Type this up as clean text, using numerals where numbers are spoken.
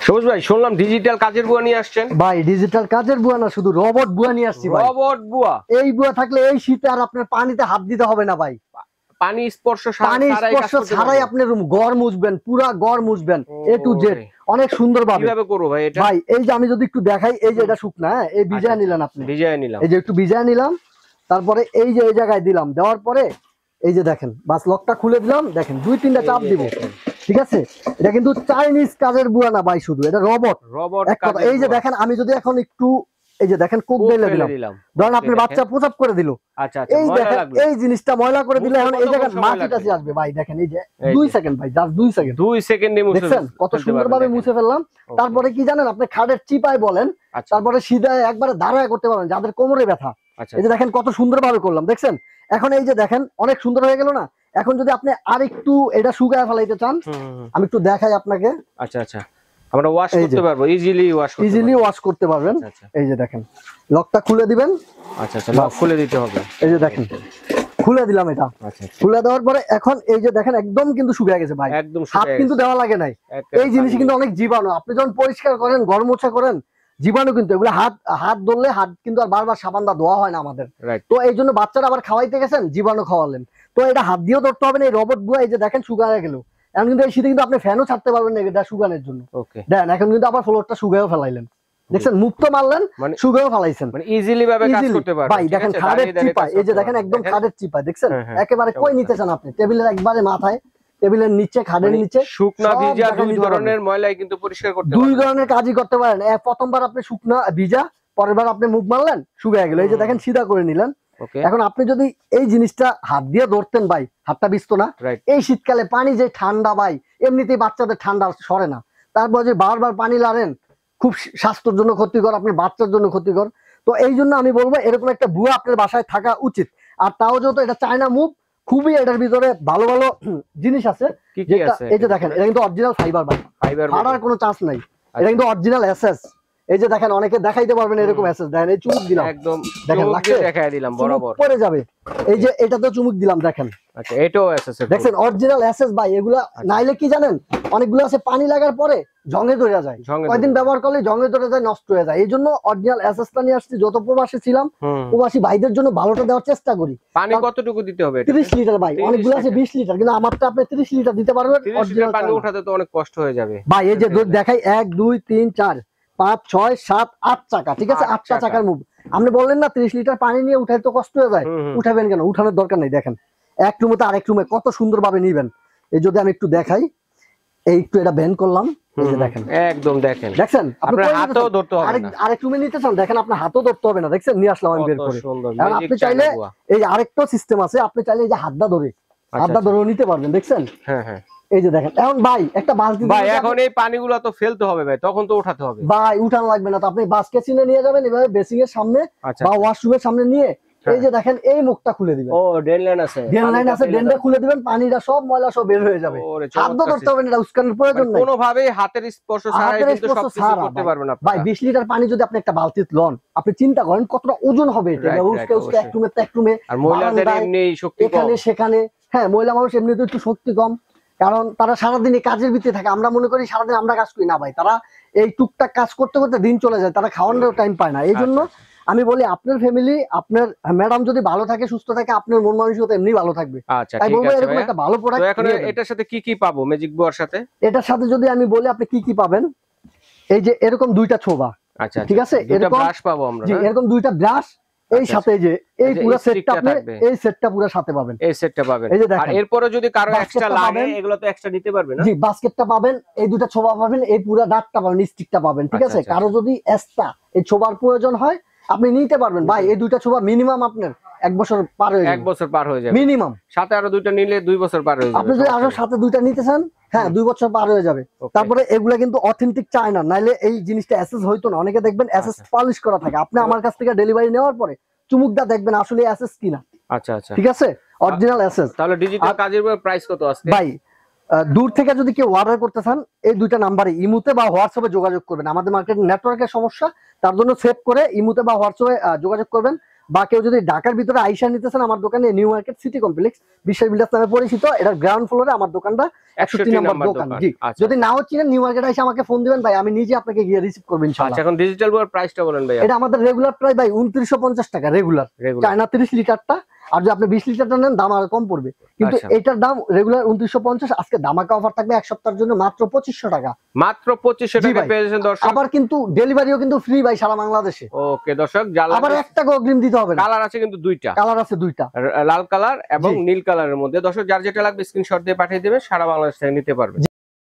সবুজ ভাই শুনলাম ডিজিটাল কাজের বুয়া নিয়ে আসছেন। ভাই ডিজিটাল কাজের বুয়া না, শুধু রবট বুয়া নিয়ে আসছি ভাই। রবট বুয়া? এই বুয়া থাকলে এই শীতে আর আপনার পানিতে হাত দিতে হবে না ভাই। পানি স্পর্শ ছাড়াই আপনি গড় মুছবেন, পুরা গড় মুছবেন এ টু জেড অনেক সুন্দর ভাবে। কিভাবে করব ভাই এটা? ভাই এই যে আমি যদি একটু দেখাই, এই যে এটা শুকনা, হ্যাঁ এই ভিজায় নিলেন আপনি, ভিজায় নিলাম, এই যে একটু ভিজায় নিলাম, তারপরে এই যে এই জায়গায় দিলাম, দেওয়ার পরে এই যে দেখেন বাস লকটা খুলে দিলাম, দেখেন 2-3টা চাপ দিব, ঠিক আছে? এটা কিন্তু চাইনিজ কাজের বুয়া না ভাই, শুধু এটা রবট। এই যে দেখেন আমি যদি এখন একটু এই যে দেখেন কোক ঢেলে দিলাম, ধরেন আপনার বাচ্চা প্রসাব করে দিল, এই দেখেন এই জিনিসটা ময়লা করে দিলে এখন এই জায়গায় মাটিটাছি আসবে ভাই। দেখেন এই যে 2 সেকেন্ড ভাই, জাস্ট 2 সেকেন্ড, 2 সেকেন্ডে মুছে দেখেন কত সুন্দরভাবে মুছে ফেললাম। তারপরে কি জানেন, আপনি খাটের চিপায় বলেন, তারপরে সিধায় একবারে দাঁড়ায় করতে পারেন যাদের কোমরে ব্যথা। এই যে দেখেন কত সুন্দরভাবে করলাম, দেখছেন? এখন এই যে দেখেন অনেক সুন্দর হয়ে গেল না? এখন যদি আপনি আরেকটু এটা শুকায় ফেলাইতে চান, আমি একটু দেখাই আপনাকে। আচ্ছা আচ্ছা, আমরা ওয়াশ করতে পারবো, ইজিলি ওয়াশ করতে পারবেন। এই যে দেখেন লকটা খুলে দিবেন। আচ্ছা আচ্ছা, লক খুলে দিতে হবে। এই যে দেখেন খুলে দিলাম এটা। খুলে দেওয়ার পরে এখন এই যে দেখেন একদম কিন্তু শুকিয়ে গেছে ভাই, একদম হাত কিন্তু দেওয়া লাগে নাই। এই জিনিস কিন্তু অনেক জীবাণু, আপনি যখন পরিষ্কার করেন, ঘর মোছা করেন, জীবাণু কিন্তু এগুলো হাত ধরলে হাত কিন্তু আর বারবার সাবান দা ধোয়া হয় না আমাদের। তো এই জন্য বাচ্চারা আবার খাওয়াইতে গেছেন, জীবাণু খাওয়ালেন, তো এটা হাত দিয়েও ধরতে হবে না। এই রবট বুয়া এই যে দেখেন শুকায় গেল। এখন কিন্তু এই শীতে কিন্তু আপনি ফ্যানও ছাড়তে পারবেন না এটা শুকানোর জন্য। দেন এখন কিন্তু আবার ফ্লোরটা শুকায়ও ফেলাইলেন, দেখছেন? মুক্ত মারলেন, শুকায়ও ফেলাইছেন, মানে ইজিলি ভাবে কাজ করতে পারবেন ভাই। দেখেন খাটের চিপা, এই যে দেখেন একদম খাটের চিপা, দেখছেন? একেবারে কই নিতে চান আপনি, টেবিলের একবারে মাথায়, টেবিলের নিচে, খাটের নিচে শুকনা ভিজা দুই ধরনের ময়লাই কিন্তু পরিষ্কার করতে পারবেন, দুই ধরনের কাজই করতে পারেন। প্রথমবার আপনি শুকনা ভিজা, পরের বার আপনি মুখ মারলেন, শুকিয়ে গেল। এই যে দেখেন সিধা করে নিলেন। এখন আপনি যদি এই জিনিসটা হাত দিয়ে ধরতেন ভাই, হাতটা ভিজতো না। এই শীতকালে পানি যে ঠান্ডা ভাই, এমনিতেই বাচ্চাদের ঠান্ডা সরে না, তারপর যে বারবার পানি লাড়েন, খুব স্বাস্থ্যের জন্য ক্ষতিকর, আপনার বাচ্চার জন্য ক্ষতিকর। তো এই জন্য আমি বলবো এরকম একটা বুয়া আপনার বাসায় থাকা উচিত। আর তাও যেহেতু এটা চায়না মুভ, খুবই এটার ভিতরে ভালো ভালো জিনিস আছে। এই যে দেখেন এটা কিন্তু অরিজিনাল ফাইবার ভাই, ফাটার কোনো চান্স নাই। এটা কিন্তু অরিজিনাল এসএস। এই যে দেখেন অনেকে দেখাইতে পারবেন এরকম এসএস, দেখেন এই চুমুক দিলাম, একদম দেখেন লাগছে, দেখাই দিলাম বরাবর পড়ে যাবে। এই যে এটাতে চুমুক দিলাম, দেখেন। আচ্ছা, এটাও এসএস, দেখেন অরিজিনাল এসএস ভাই। এগুলা নাইলে কি জানেন, অনেকগুলো আছে পানি লাগার পরে জঙ্গে ধরে যায়, কয়েকদিন ব্যবহার করলে জঙ্গে ধরে যায়, নষ্ট হয়ে যায়। এই জন্য অরিজিনাল এসএসটা নিয়ে আসছি। যত প্রবাসী ছিলাম, প্রবাসী ভাইদের জন্য ভালোটা দেওয়ার চেষ্টা করি। পানি কতটুকু দিতে হবে? 30 লিটার ভাই, অনেকগুলো আছে 20 লিটার, কিন্তু আমারটা আপনি 30 লিটার দিতে পারবেন। অরিজিনাল পানি উঠাতে তো অনেক কষ্ট হয়ে যাবে ভাই। এই যে দেখাই 1 2 3 4 5 6 7 8 চাকা, ঠিক আছে? 8টা চাকার মুভ। আপনি বললেন না 30 লিটার পানি নিয়ে উঠাই তো কষ্ট হয়ে যায়, উঠাবেন কেন? উঠানোর দরকার নেই। দেখেন এক রুমে তো আরেক রুমে কত সুন্দর ভাবে নিবেন। এই যদি আমি একটু দেখাই, এই একটু এটা ব্যান্ড করলাম, এই যে দেখেন একদম দেখছেন আপনার হাতও ধরতে হবে না। আরেক রুমে নিতে চান, দেখেন আপনার হাতও ধরতে হবে না, দেখছেন? নিয়ে আসলাম আমি বের করে। আর আপনি চাইলে এই আরেকটা সিস্টেম আছে, আপনি চাইলে এই যে হাতটা ধরে নিতে পারবেন, দেখছেন? হ্যাঁ হ্যাঁ, এই যে দেখেন। এখন ভাই একটা বালতি, ভাই এখন এই পানিগুলো তো ফেলতে হবে ভাই, তখন তো উঠাতে হবে ভাই। উঠানো লাগবে না তো, আপনি বাস্কেট চিনে নিয়ে যাবেন, এভাবে বেসিং এর সামনে বা ওয়াশরুমের সামনে নিয়ে, এই যে দেখেন এই মুখটা খুলে দিবেন। ও ড্রেন লাইন আছে, ড্রেনটা খুলে দিবেন, পানিটা সব ময়লা সব বের হয়ে যাবে। হাত ধরতে হবে না, এটা উস্কানোর প্রয়োজন নাই, কোনোভাবেই হাতের স্পর্শ ছাড়াই কিন্তু সবকিছু করতে পারবেন আপনি। ভাই 20 লিটার পানি যদি আপনি একটা বালতিতে লন, আপনি চিন্তা করেন কতটা ওজন হবে এটা। উস্কে এক রুমে এক রুমে, আর মহিলাদের এমনি শক্তি কম, এখানে সেখানে। হ্যাঁ, মহিলা মানুষ এমনিতে একটু শক্তি কম, কারণ তারা সারাদিন কাজের ভিতরে থাকে। আমরা মনে করি সারাদিন আমরা কাজ করি না ভাই, তারা এই টুকটাক কাজ করতে করতে দিন চলে যায়, তারা খাওয়ানোর টাইম পায় না। এই জন্য আমি বলি আপনার ফ্যামিলি, আপনার ম্যাডাম যদি ভালো থাকে, সুস্থ থাকে, আপনার মন মানসিকতা এমনি ভালো থাকবে। তাই বলবো এরকম একটা ভালো প্রোডাক্ট। এখন এটার সাথে কি কি পাবো ম্যাজিক বুয়ার সাথে? এটার সাথে যদি আমি বলি আপনি কি কি পাবেন, এই যে এরকম 2টা ছোবা, আচ্ছা ঠিক আছে? এরকম ব্রাশ পাবো আমরা, এরকম 2টা ব্রাশ, এই সাথে যে এই পুরো সেটটা আপনি এই সেটটা পুরো সাথে পাবেন, এই সেটটা পাবেন। আর এরপরে যদি কারো এক্সট্রা লাগে, এগুলো তো এক্সট্রা নিতে পারবে না? জি, বাস্কেটটা পাবেন, এই 2টা ছোবা পাবেন, এই পুরো ডাটটা পাবেন, স্টিকটা পাবেন, ঠিক আছে? কারো যদি এক্সট্রা এই ছোবার প্রয়োজন হয় আপনি নিতে পারবেন ভাই। এই 2টা ছোবা মিনিমাম আপনার 1 বছর পার হয়ে যাবে, 1 বছর পার হয়ে যাবে মিনিমাম। সাথে আরো 2টা নিলে 2 বছর পার হয়ে যাবে। আপনি যদি আরো সাথে 2টা নিতে চান, হ্যাঁ 2 বছর পার হয়ে যাবে। তারপরে এগুলা কিন্তু অথেন্টিক চায়না, নাইলে এই জিনিসটা এসএস হইতো না। অনেকে দেখবেন এসএস পলিশ করা থাকে, আপনি আমার কাছ থেকে ডেলিভারি নেওয়ার পরে চুমুকটা দেখবেন আসলে এসএস কিনা। আচ্ছা আচ্ছা, ঠিক আছে, অরিজিনাল এসএস। তাহলে ডিজিটাল কাজের প্রাইস কত আজকে ভাই? দূর থেকে যদি কেউ অর্ডার করতে চান, এই 2টা নাম্বারে ইমুতে বা হোয়াটসঅ্যাপে যোগাযোগ করবেন। আমাদের মার্কেট নেটওয়ার্কের সমস্যা, তার জন্য সেভ করে ইমুতে বা হোয়াটসঅ্যাপে যোগাযোগ করবেন। বা কেউ যদি ঢাকার ভিতরে আইসা নিতেছেন আমার দোকানে নিউ মার্কেট সিটি কমপ্লেক্স বিশ্বাস বিল্ডার্স নামে পরিচিত, এটার গ্রাউন্ড ফ্লোরে আমার দোকানটা 103 নম্বর দোকান। জি, যদি নাও চিনেন নিউ মার্কেট এসে আমাকে ফোন দিবেন ভাই, আমি নিজে আপনাকে গিয়ে রিসিভ করব ইনশাআল্লাহ। আচ্ছা, এখন ডিজিটাল বইয়ের প্রাইসটা বলেন ভাই। এটা আমাদের রেগুলার প্রাইস ভাই 2950 টাকা রেগুলার, চায়না 30 লিটারটা, আর যদি আপনি 20 লিটারটা নেন দাম আরো কম পড়বে, কিন্তু এটার দাম রেগুলার 2950। আজকে ধামাকা অফার থাকবে এক সপ্তাহের জন্য মাত্র 2500 টাকা, মাত্র 2500 টাকা পেয়ে যাচ্ছেন দর্শক। আবার কিন্তু ডেলিভারিও কিন্তু ফ্রি ভাই সারা বাংলাদেশে। ওকে দর্শক, আবার 1 টাকা অগ্রিম দিতে হবে না। কালার আছে কিন্তু দুইটা, কালার আছে দুইটা, লাল কালার এবং নীল কালারের মধ্যে। দর্শক যার যেটা লাগবে স্ক্রিনশট দিয়ে পাঠিয়ে দেবেন, সারা বাংলাদেশ থেকে নিতে পারবেন।